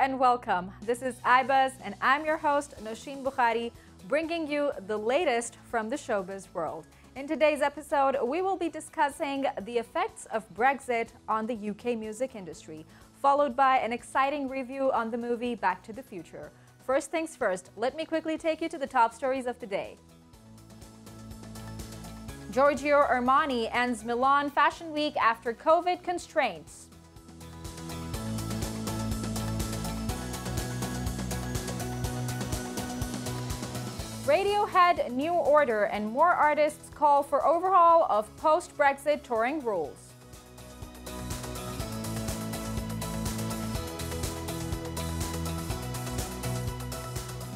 and welcome. This is iBuzz and I'm your host, Nosheen Bukhari, bringing you the latest from the showbiz world. In today's episode, we will be discussing the effects of Brexit on the UK music industry, followed by an exciting review on the movie Back to the Future. First things first, let me quickly take you to the top stories of the day. Giorgio Armani ends Milan Fashion Week after COVID constraints. Radiohead, New Order, and more artists call for overhaul of post-Brexit touring rules.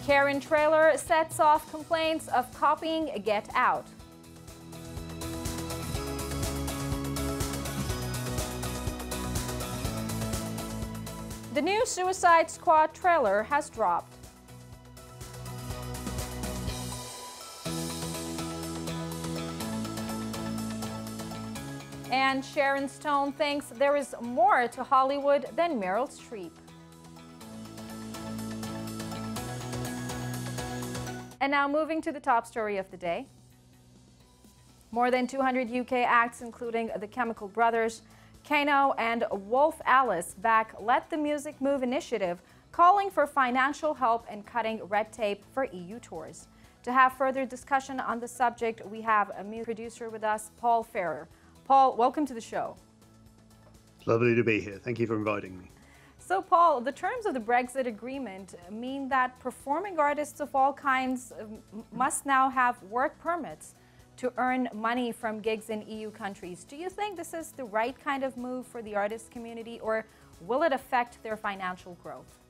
Karen trailer sets off complaints of copying Get Out. The new Suicide Squad trailer has dropped. And Sharon Stone thinks there is more to Hollywood than Meryl Streep. And now moving to the top story of the day. More than 200 UK acts, including the Chemical Brothers, Kano, and Wolf Alice back Let the Music Move initiative, calling for financial help and cutting red tape for EU tours. To have further discussion on the subject, we have a music producer with us, Paul Ferrer. Paul, welcome to the show. It's lovely to be here. Thank you for inviting me. So, Paul, the terms of the Brexit agreement mean that performing artists of all kinds must now have work permits to earn money from gigs in EU countries. Do you think this is the right kind of move for the artist community, or will it affect their financial growth?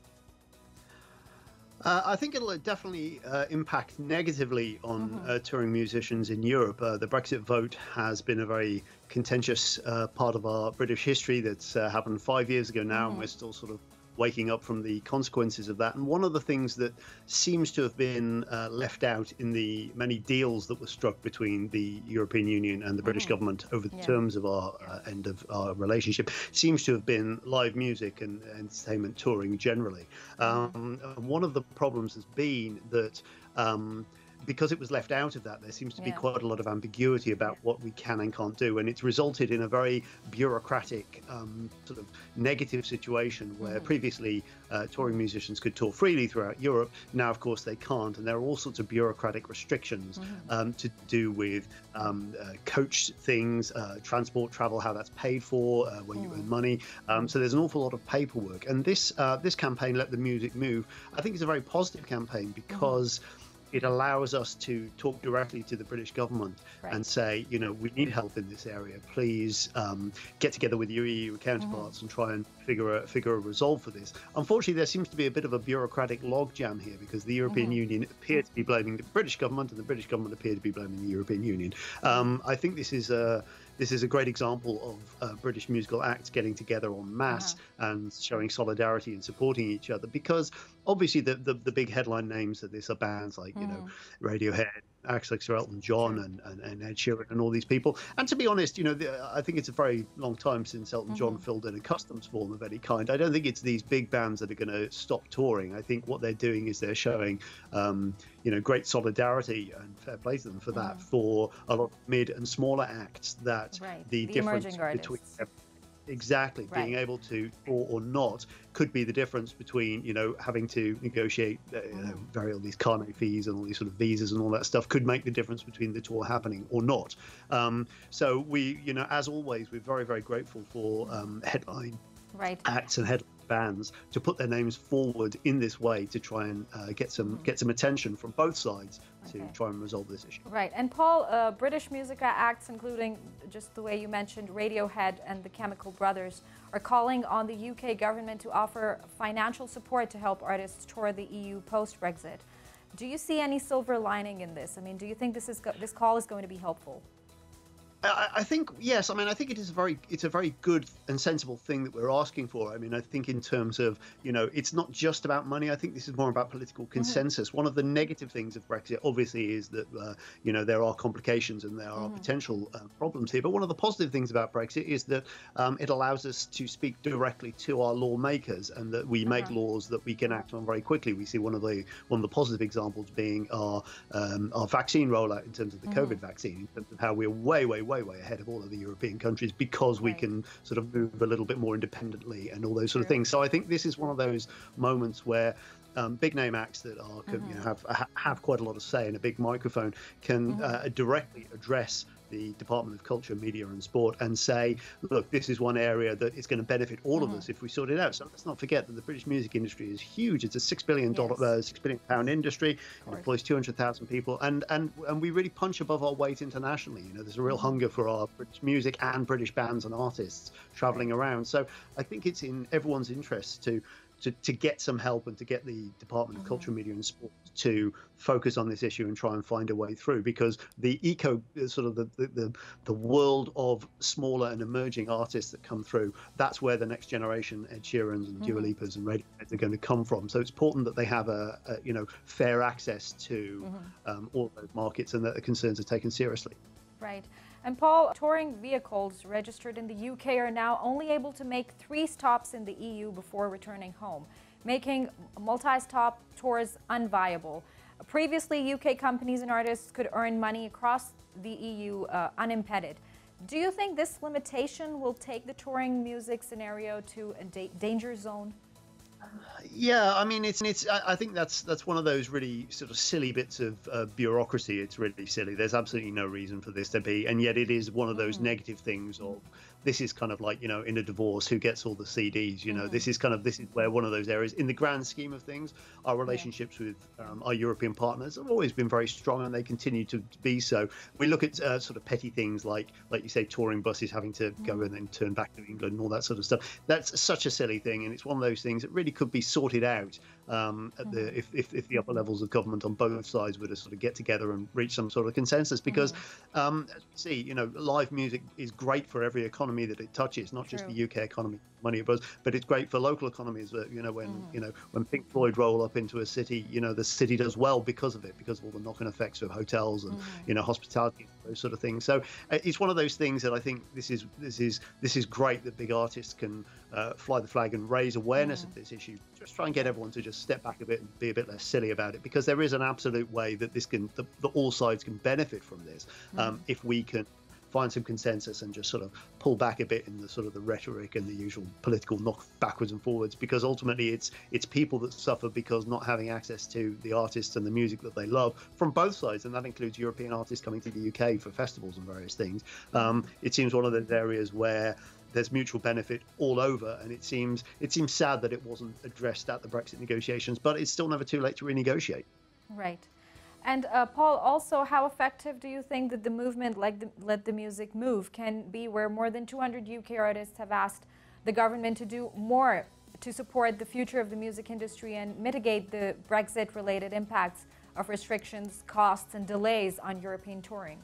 I think it'll definitely impact negatively on touring musicians in Europe. The Brexit vote has been a very contentious part of our British history that's happened 5 years ago now, and we're still sort of waking up from the consequences of that. And one of the things that seems to have been left out in the many deals that were struck between the European Union and the British government over the terms of our end of our relationship seems to have been live music and entertainment touring generally. One of the problems has been that because it was left out of that, there seems to be quite a lot of ambiguity about what we can and can't do. And it's resulted in a very bureaucratic sort of negative situation where previously touring musicians could tour freely throughout Europe. Now, of course, they can't. And there are all sorts of bureaucratic restrictions to do with coach things, transport, travel, how that's paid for, when you earn money. So there's an awful lot of paperwork. And this campaign, Let the Music Move, I think is a very positive campaign because it allows us to talk directly to the British government and say, you know, we need help in this area. Please get together with your EU counterparts and try and figure a resolve for this. Unfortunately, there seems to be a bit of a bureaucratic logjam here because the European Union appear to be blaming the British government and the British government appear to be blaming the European Union. I think this is a great example of British musical acts getting together en masse and showing solidarity and supporting each other, because obviously the big headline names of this are bands like, you know, Radiohead, acts like Sir Elton John and Ed Sheeran and all these people. And to be honest, you know, I think it's a very long time since Elton John filled in a customs form of any kind. I don't think it's these big bands that are going to stop touring. I think what they're doing is they're showing, you know, great solidarity, and fair play to them for that, for a lot of mid and smaller acts that the difference between being able to tour or not could be the difference between, you know, having to negotiate vary all these carnet fees and all these sort of visas and all that stuff could make the difference between the tour happening or not. So we, you know, as always, we're very, very grateful for headline acts and headline bands to put their names forward in this way to try and get some attention from both sides to try and resolve this issue. Right. And Paul, British music acts, including just the way you mentioned Radiohead and the Chemical Brothers, are calling on the UK government to offer financial support to help artists tour the EU post-Brexit. Do you see any silver lining in this? I mean, do you think this call is going to be helpful? I think yes. I mean, I think it's a very good and sensible thing that we're asking for. I mean, I think in terms of it's not just about money. I think this is more about political consensus. One of the negative things of Brexit, obviously, is that there are complications and there are potential problems here. But one of the positive things about Brexit is that it allows us to speak directly to our lawmakers, and that we make laws that we can act on very quickly. We see one of the positive examples being our vaccine rollout in terms of the COVID vaccine, in terms of how we're way ahead of all of the European countries because we can sort of move a little bit more independently and all those sort of things. So I think this is one of those moments where big name acts that are have quite a lot of say in a big microphone can directly address the Department of Culture, Media and Sport and say, look, this is one area that is going to benefit all of us if we sort it out. So let's not forget that the British music industry is huge. It's a £6 billion industry. It employs 200,000 people, and we really punch above our weight internationally. There's a real hunger for our British music and British bands and artists traveling around. So I think it's in everyone's interest to get some help and to get the Department of Culture, Media and Sport to focus on this issue and try and find a way through, because the world of smaller and emerging artists that come through, that's where the next generation Ed Sheerans and Dua Lipas and Radiohead are going to come from. So it's important that they have a fair access to all of those markets and that the concerns are taken seriously. Right. And Paul, touring vehicles registered in the UK are now only able to make 3 stops in the EU before returning home, making multi-stop tours unviable. Previously, UK companies and artists could earn money across the EU unimpeded. Do you think this limitation will take the touring music scenario to a danger zone? Yeah, I mean, I think that's one of those really sort of silly bits of bureaucracy. It's really silly. There's absolutely no reason for this to be, and yet it is one of those negative things of this is kind of like, in a divorce, who gets all the CDs? This is where one of those areas, in the grand scheme of things, our relationships with our European partners have always been very strong, and they continue to be so. We look at sort of petty things like you say, touring buses having to go and then turn back to England and all that sort of stuff. That's such a silly thing, and it's one of those things that really could be sorted out if the upper levels of government on both sides were to sort of get together and reach some sort of consensus. Because as we see, live music is great for every economy that it touches, not just the UK economy, money it brings, but it's great for local economies. When Pink Floyd roll up into a city, the city does well because of it, because of all the knock-on effects of hotels and hospitality, those sort of things. So it's one of those things that I think this is great that big artists can fly the flag and raise awareness of this issue. Just try and get everyone to just step back a bit and be a bit less silly about it, because there is an absolute way that that all sides can benefit from this if we can find some consensus and just sort of pull back a bit in the sort of the rhetoric and the usual political knock backwards and forwards, because ultimately it's people that suffer because not having access to the artists and the music that they love from both sides, and that includes European artists coming to the UK for festivals and various things. It seems one of those areas where there's mutual benefit all over, and it seems sad that it wasn't addressed at the Brexit negotiations, but it's still never too late to renegotiate. Right. And Paul, also, how effective do you think that the movement like Let the Music Move can be, where more than 200 UK artists have asked the government to do more to support the future of the music industry and mitigate the Brexit-related impacts of restrictions, costs and delays on European touring?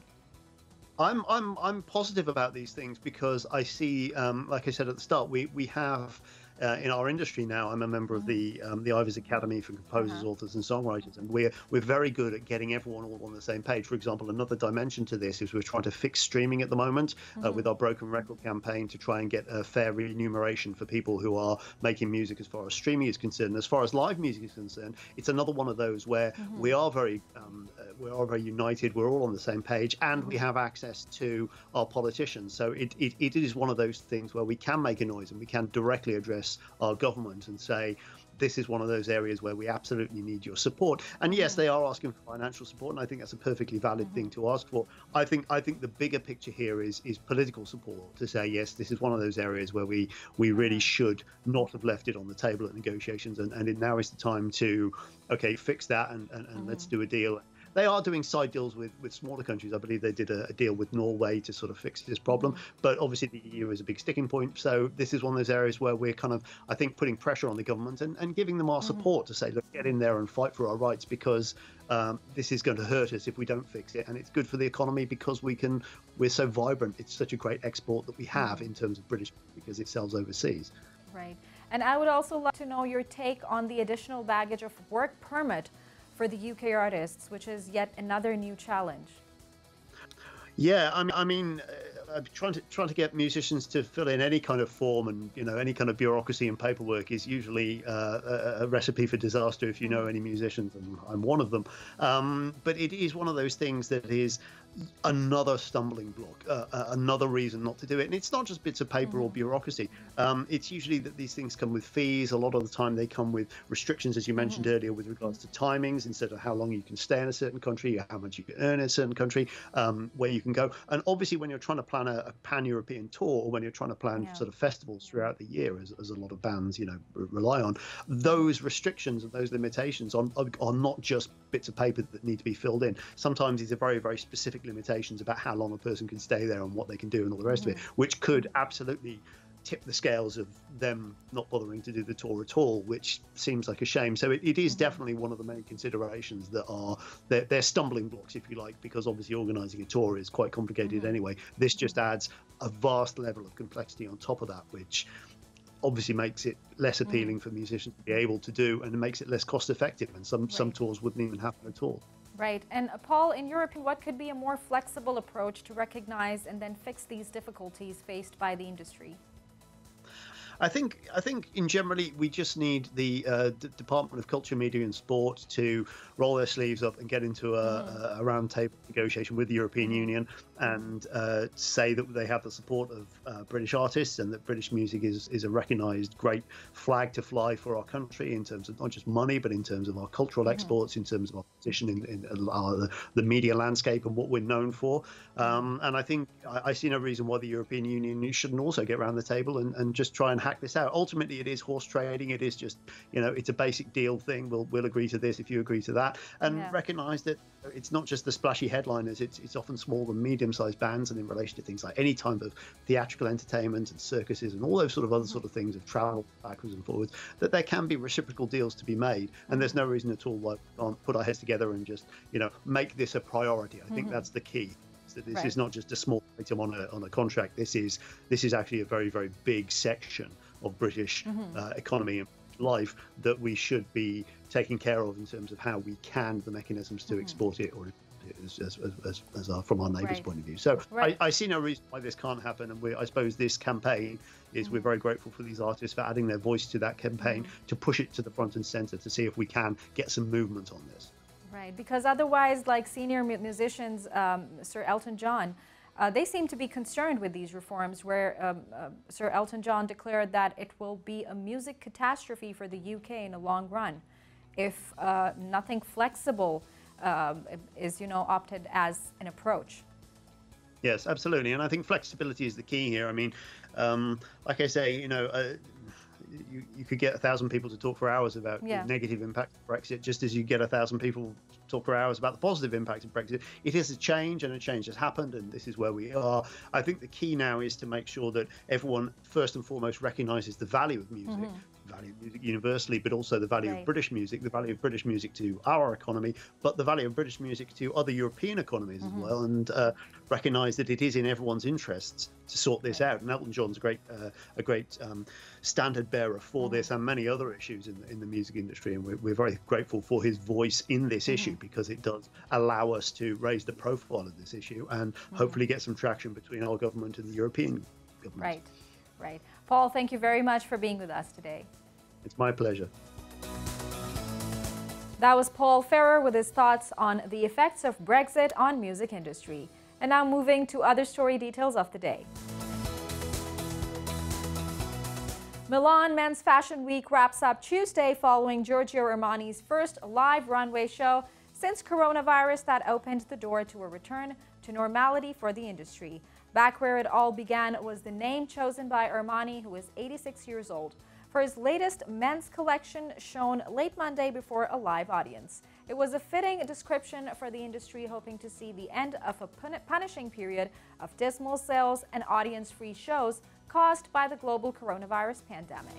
I'm positive about these things because I see, like I said at the start, we have in our industry now. I'm a member of the iBuzz Academy for Composers, Authors and Songwriters, and we're very good at getting everyone all on the same page. For example, another dimension to this is we're trying to fix streaming at the moment with our Broken Record campaign to try and get a fair remuneration for people who are making music as far as streaming is concerned. As far as live music is concerned, it's another one of those where we are very united, we're all on the same page, and we have access to our politicians. So it is one of those things where we can make a noise and we can directly address our government and say, this is one of those areas where we absolutely need your support. And yes, they are asking for financial support, and I think that's a perfectly valid thing to ask for. I think the bigger picture here is political support to say, yes, this is one of those areas where we really should not have left it on the table at negotiations, and now is the time to fix that and let's do a deal. They are doing side deals with smaller countries. I believe they did a deal with Norway to sort of fix this problem. But obviously the EU is a big sticking point. So this is one of those areas where we're kind of, I think, putting pressure on the government and giving them our support to say, look, get in there and fight for our rights, because this is going to hurt us if we don't fix it. And it's good for the economy because we're so vibrant. It's such a great export that we have in terms of British, because it sells overseas. Right. And I would also like to know your take on the additional baggage of work permit for the UK artists, which is yet another new challenge. Yeah, I mean, trying to get musicians to fill in any kind of form and any kind of bureaucracy and paperwork is usually a recipe for disaster if you know any musicians, and I'm one of them. But it is one of those things that is another stumbling block, another reason not to do it. And it's not just bits of paper or bureaucracy. It's usually that these things come with fees. A lot of the time they come with restrictions, as you mentioned earlier, with regards to timings, instead of how long you can stay in a certain country, or how much you can earn in a certain country, where you can go. And obviously when you're trying to plan a pan-European tour, or when you're trying to plan sort of festivals throughout the year, as a lot of bands rely on, those restrictions and those limitations are not just bits of paper that need to be filled in. Sometimes these are very, very specific limitations about how long a person can stay there and what they can do and all the rest of it, which could absolutely tip the scales of them not bothering to do the tour at all, which seems like a shame. So it is definitely one of the main considerations that they're stumbling blocks, if you like, because obviously organising a tour is quite complicated anyway. This just adds a vast level of complexity on top of that, which obviously makes it less appealing for musicians to be able to do, and it makes it less cost effective, and some tours wouldn't even happen at all. Right. And Paul, in your opinion, what could be a more flexible approach to recognize and then fix these difficulties faced by the industry? I think in generally we just need the Department of Culture, Media and Sport to roll their sleeves up and get into a round table negotiation with the European Union and say that they have the support of British artists, and that British music is a recognised great flag to fly for our country in terms of not just money, but in terms of our cultural exports, in terms of our position in the media landscape and what we're known for. And I think I see no reason why the European Union shouldn't also get around the table and just try and hack this out. Ultimately, it is horse trading. It is just, it's a basic deal thing. We'll agree to this if you agree to that, and recognise that it's not just the splashy headliners. It's often small and medium-sized bands, and in relation to things like any type of theatrical entertainment and circuses and all those sort of other sort of things of travel backwards and forwards, that there can be reciprocal deals to be made. And there's no reason at all why we can't put our heads together and just, make this a priority. I think that's the key. That this is not just a small item on a contract. This is actually a very, very big section of British economy and life that we should be taking care of in terms of how we can the mechanisms to export it, or from our neighbours' point of view. So I see no reason why this can't happen, and I suppose this campaign is, we're very grateful for these artists for adding their voice to that campaign to push it to the front and centre to see if we can get some movement on this. Right, because otherwise, like senior musicians, Sir Elton John, they seem to be concerned with these reforms, where Sir Elton John declared that it will be a music catastrophe for the UK in the long run if nothing flexible is, opted as an approach. Yes, absolutely. And I think flexibility is the key here. I mean, like I say, you could get 1,000 people to talk for hours about the negative impact of Brexit, just as you get 1,000 people to talk for hours about the positive impact of Brexit. It is a change, and a change has happened, and this is where we are. I think the key now is to make sure that everyone, first and foremost, recognises the value of music, value of music universally, but also the value of British music, the value of British music to our economy, but the value of British music to other European economies as well, and recognise that it is in everyone's interests to sort this out. And Elton John's a great standard bearer for this and many other issues in the music industry, and we're very grateful for his voice in this issue, because it does allow us to raise the profile of this issue and hopefully get some traction between our government and the European government. Right. Paul, thank you very much for being with us today. It's my pleasure. That was Paul Ferrer with his thoughts on the effects of Brexit on music industry. And now moving to other story details of the day. Milan Men's Fashion Week wraps up Tuesday following Giorgio Armani's first live runway show since coronavirus that opened the door to a return to normality for the industry. Back where it all began was the name chosen by Armani, who is 86 years old. for his latest men's collection shown late Monday before a live audience. It was a fitting description for the industry, hoping to see the end of a punishing period of dismal sales and audience-free shows caused by the global coronavirus pandemic.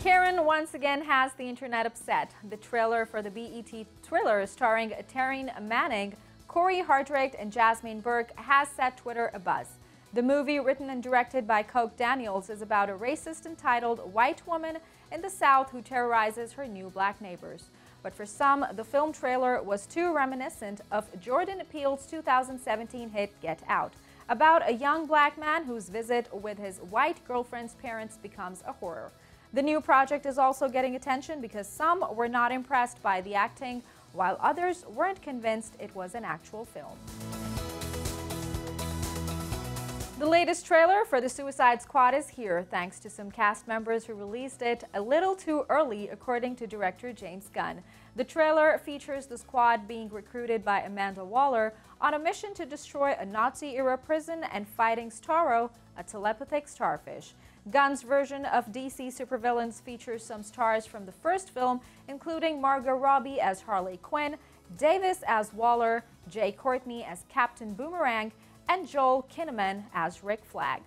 Karen once again has the internet upset. The trailer for the BET thriller starring Taryn Manning, Corey Hardrake, and Jasmine Burke has set Twitter abuzz. The movie, written and directed by Coke Daniels, is about a racist entitled white woman in the South who terrorizes her new black neighbors. But for some, the film trailer was too reminiscent of Jordan Peele's 2017 hit Get Out, about a young black man whose visit with his white girlfriend's parents becomes a horror. The new project is also getting attention because some were not impressed by the acting, while others weren't convinced it was an actual film. The latest trailer for The Suicide Squad is here, thanks to some cast members who released it a little too early, according to director James Gunn. The trailer features the squad being recruited by Amanda Waller on a mission to destroy a Nazi-era prison and fighting Starro, a telepathic starfish. Gunn's version of DC supervillains features some stars from the first film, including Margot Robbie as Harley Quinn, Davis as Waller, Jai Courtney as Captain Boomerang, and Joel Kinnaman as Rick Flag.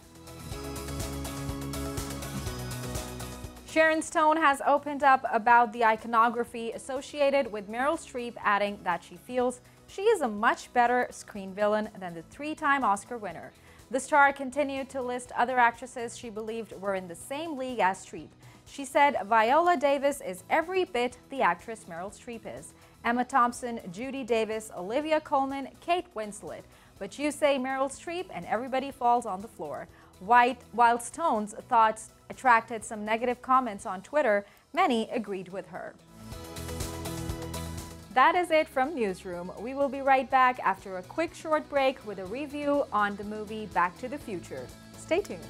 Sharon Stone has opened up about the iconography associated with Meryl Streep, adding that she feels she is a much better screen villain than the three-time Oscar winner. The star continued to list other actresses she believed were in the same league as Streep. She said Viola Davis is every bit the actress Meryl Streep is, Emma Thompson, Judy Davis, Olivia Colman, Kate Winslet. But you say Meryl Streep and everybody falls on the floor. While Stone's thoughts attracted some negative comments on Twitter, many agreed with her. That is it from Newsroom. We will be right back after a quick short break with a review on the movie Back to the Future. Stay tuned.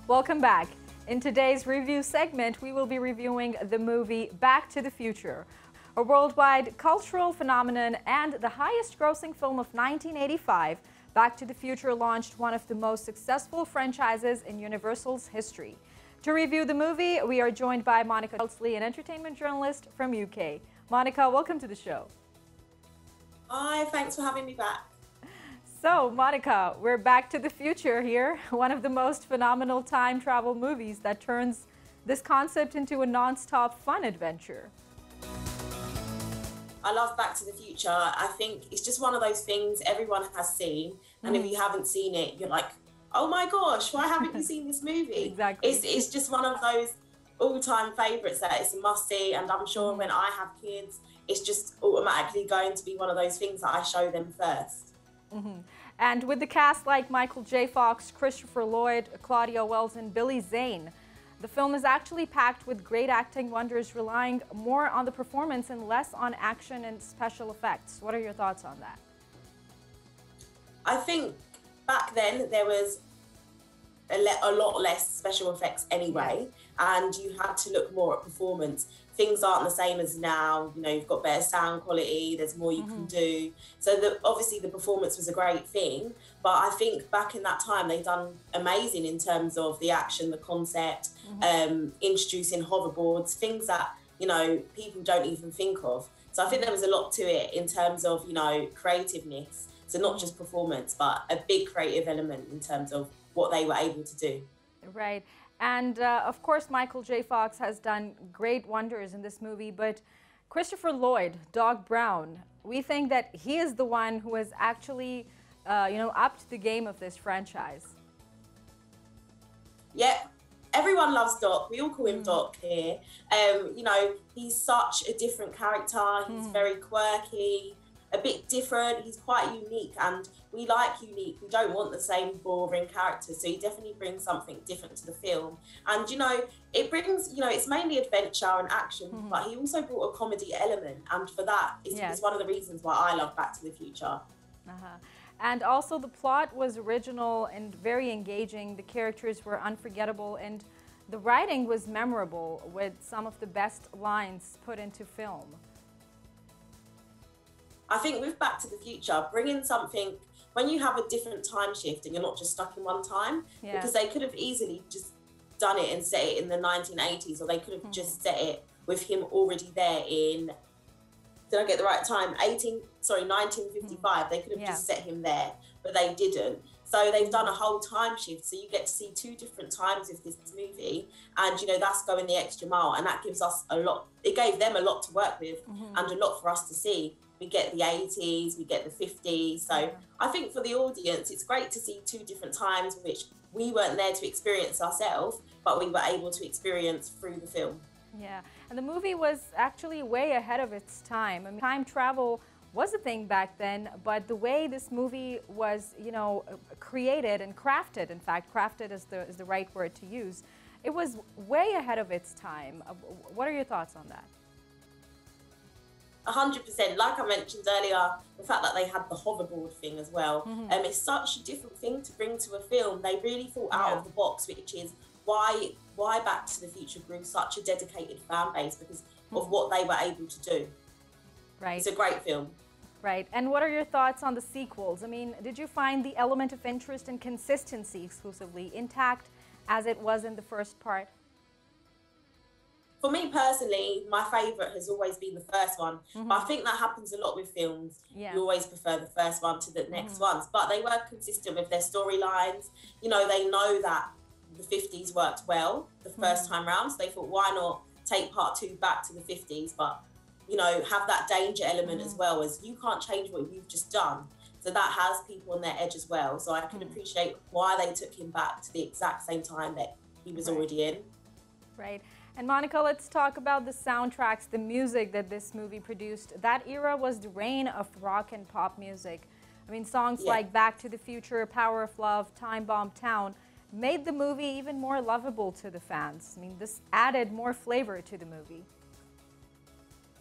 Welcome back. In today's review segment, we will be reviewing the movie Back to the Future, a worldwide cultural phenomenon and the highest grossing film of 1985. Back to the Future launched one of the most successful franchises in Universal's history. To review the movie, we are joined by Monica Charsley, an entertainment journalist from UK. Monica, welcome to the show. Hi, thanks for having me back. So, Monica, we're Back to the Future here, one of the most phenomenal time travel movies that turns this concept into a non-stop fun adventure. I love Back to the Future. I think it's just one of those things everyone has seen, and if you haven't seen it, you're like, oh my gosh, why haven't you seen this movie? Exactly. It's just one of those all-time favourites that it's a must-see, and I'm sure when I have kids, it's just automatically going to be one of those things that I show them first. And with the cast like Michael J. Fox, Christopher Lloyd, Claudia Wells, and Billy Zane, the film is actually packed with great acting wonders, relying more on the performance and less on action and special effects. What are your thoughts on that? I think back then there was a lot less special effects anyway, and you had to look more at performance. Things aren't the same as now. You know, you've got better sound quality, there's more you can do. So obviously the performance was a great thing, but I think back in that time they've done amazing in terms of the action, the concept, introducing hoverboards, things that, you know, people don't even think of. So I think there was a lot to it in terms of, you know, creativeness. So not just performance, but a big creative element in terms of what they were able to do. Right. And of course, Michael J. Fox has done great wonders in this movie, but Christopher Lloyd, Doc Brown, we think that he is the one who has actually, upped the game of this franchise. Yeah, everyone loves Doc. We all call him Doc here. You know, he's such a different character. He's very quirky, a bit different. He's quite unique, and we like unique. We don't want the same boring characters. So he definitely brings something different to the film. And, you know, it brings, you know, it's mainly adventure and action, but he also brought a comedy element. And for that, it's one of the reasons why I love Back to the Future. And also the plot was original and very engaging. The characters were unforgettable, and the writing was memorable with some of the best lines put into film. I think with Back to the Future, bringing something, when you have a different time shift and you're not just stuck in one time, because they could have easily just done it and set it in the 1980s, or they could have just set it with him already there in, did I get the right time? 1955. They could have just set him there, but they didn't. So they've done a whole time shift. So you get to see two different times of this movie. And, you know, that's going the extra mile. And that gives us a lot, it gave them a lot to work with and a lot for us to see. We get the 80s, we get the 50s. So I think for the audience, it's great to see two different times which we weren't there to experience ourselves, but we were able to experience through the film. Yeah, and the movie was actually way ahead of its time. I mean, time travel was a thing back then, but the way this movie was, you know, created and crafted, in fact, crafted is the right word to use, it was way ahead of its time. What are your thoughts on that? 100%. Like I mentioned earlier, the fact that they had the hoverboard thing as well. It's such a different thing to bring to a film. They really thought out of the box, which is why Back to the Future grew such a dedicated fan base, because of what they were able to do. Right. It's a great film. Right. And what are your thoughts on the sequels? I mean, did you find the element of interest and consistency exclusively intact as it was in the first part? For me personally, my favourite has always been the first one. But I think that happens a lot with films. You always prefer the first one to the next ones. But they were consistent with their storylines. You know, they know that the 50s worked well the first time round. So they thought, why not take part 2 back to the 50s? But, you know, have that danger element as well, as you can't change what you've just done. So that has people on their edge as well. So I can appreciate why they took him back to the exact same time that he was already in. Right. And Monica, let's talk about the soundtracks, the music that this movie produced. That era was the reign of rock and pop music. I mean, songs like Back to the Future, Power of Love, Time Bomb Town made the movie even more lovable to the fans. I mean, this added more flavor to the movie.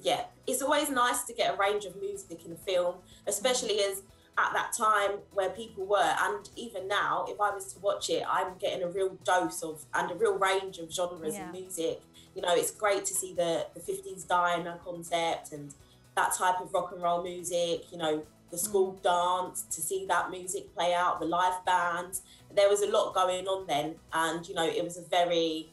Yeah, it's always nice to get a range of music in a film, especially as at that time where people were, and even now, if I was to watch it, I'm getting a real dose of and a real range of genres in music. You know, it's great to see the 50s diner concept and that type of rock and roll music, you know, the school dance, to see that music play out, the live bands. There was a lot going on then, and, you know, it was a very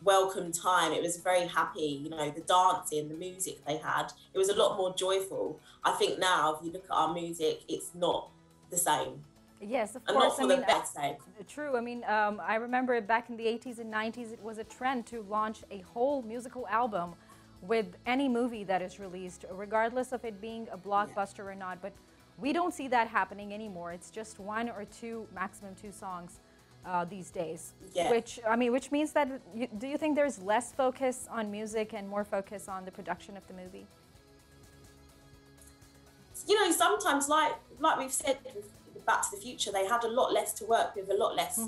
welcome time. It was very happy, you know, the dancing, the music they had, it was a lot more joyful. I think now, if you look at our music, it's not the same. Yes, of and course. not for the best sake. True. I mean, I remember back in the 80s and 90s, it was a trend to launch a whole musical album with any movie that is released, regardless of it being a blockbuster or not. But we don't see that happening anymore. It's just 1 or 2, maximum 2 songs these days. Which means that, do you think there's less focus on music and more focus on the production of the movie? You know, sometimes, like we've said with Back to the Future, they had a lot less to work with, a lot less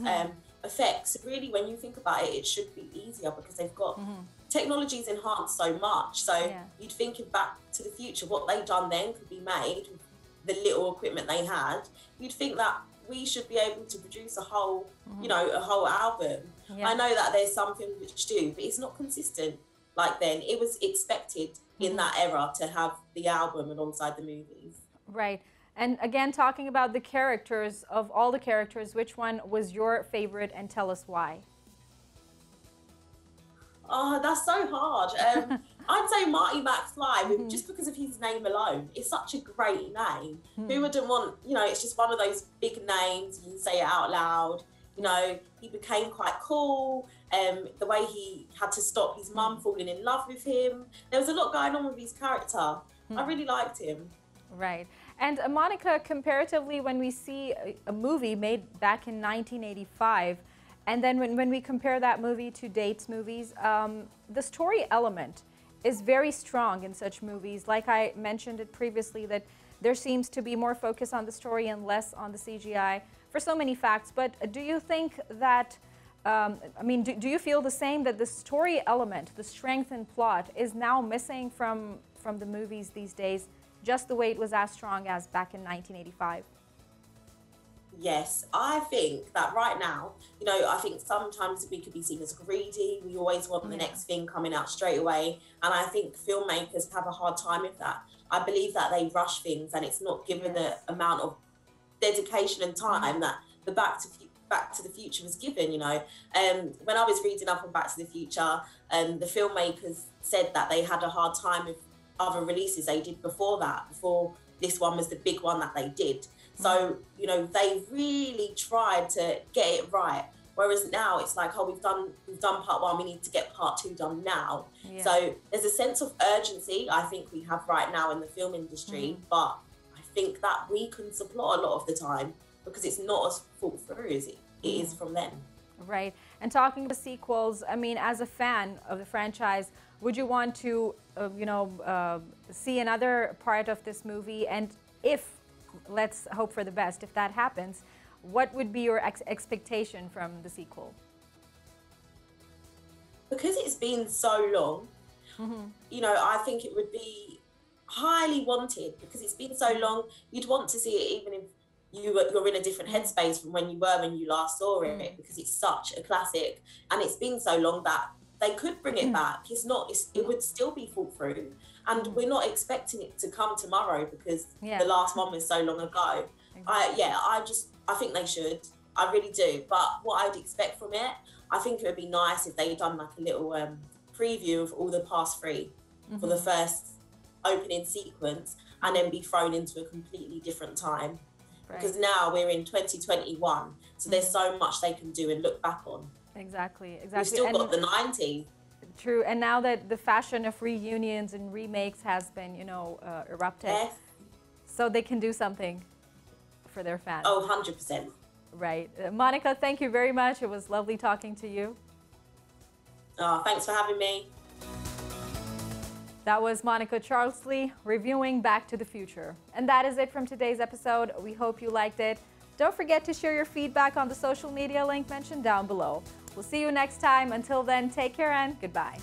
effects. Really, when you think about it, it should be easier because they've got technology's enhanced so much. So you'd think of Back to the Future, what they'd done then could be made with the little equipment they had. You'd think that we should be able to produce a whole, you know, a whole album. I know that there's some films which do, but it's not consistent like then. It was expected in that era to have the album alongside the movies. Right. And again, talking about the characters, of all the characters, which one was your favorite, and tell us why? Oh, that's so hard. I'd say Marty McFly, just because of his name alone. It's such a great name. Who wouldn't want, you know, it's just one of those big names, you can say it out loud. You know, he became quite cool. The way he had to stop his mum falling in love with him. There was a lot going on with his character. I really liked him. Right. And Monica, comparatively, when we see a movie made back in 1985, and then when we compare that movie to dates movies, the story element is very strong in such movies. Like I mentioned it previously, that there seems to be more focus on the story and less on the CGI for so many facts. But do you think that, do you feel the same, that the story element, the strength and plot, is now missing from the movies these days, just the way it was as strong as back in 1985? Yes, I think that right now, you know, I think sometimes we could be seen as greedy. We always want the next thing coming out straight away. And I think filmmakers have a hard time with that. I believe that they rush things and it's not given the amount of dedication and time that the Back to the Future was given, you know. When I was reading up on Back to the Future, the filmmakers said that they had a hard time with other releases they did before that, before this one was the big one that they did. So, you know, they really tried to get it right. Whereas now it's like, oh, we've done part one, we need to get part two done now. Yeah. So there's a sense of urgency I think we have right now in the film industry, but I think that we can supply a lot of the time because it's not as thought through as it is from them. Right. And talking about sequels, I mean, as a fan of the franchise, would you want to, see another part of this movie? And if, let's hope for the best, if that happens, what would be your expectation from the sequel? Because it's been so long, you know, I think it would be highly wanted because it's been so long. You'd want to see it even if you're in a different headspace from when you last saw it, because it's such a classic and it's been so long that they could bring it back. It would still be thought through, and we're not expecting it to come tomorrow because the last one was so long ago. I think they should. I really do. But what I'd expect from it, I think it would be nice if they'd done like a little preview of all the past three for the first opening sequence, and then be thrown into a completely different time. Right. Because now we're in 2021, so there's so much they can do and look back on. Exactly. We've still got the 90s. True, and now that the fashion of reunions and remakes has been, erupted, so they can do something for their fans. Oh, 100%. Right. Monica, thank you very much. It was lovely talking to you. Oh, thanks for having me. That was Monica Charsley reviewing Back to the Future. And that is it from today's episode. We hope you liked it. Don't forget to share your feedback on the social media link mentioned down below. We'll see you next time. Until then, take care and goodbye.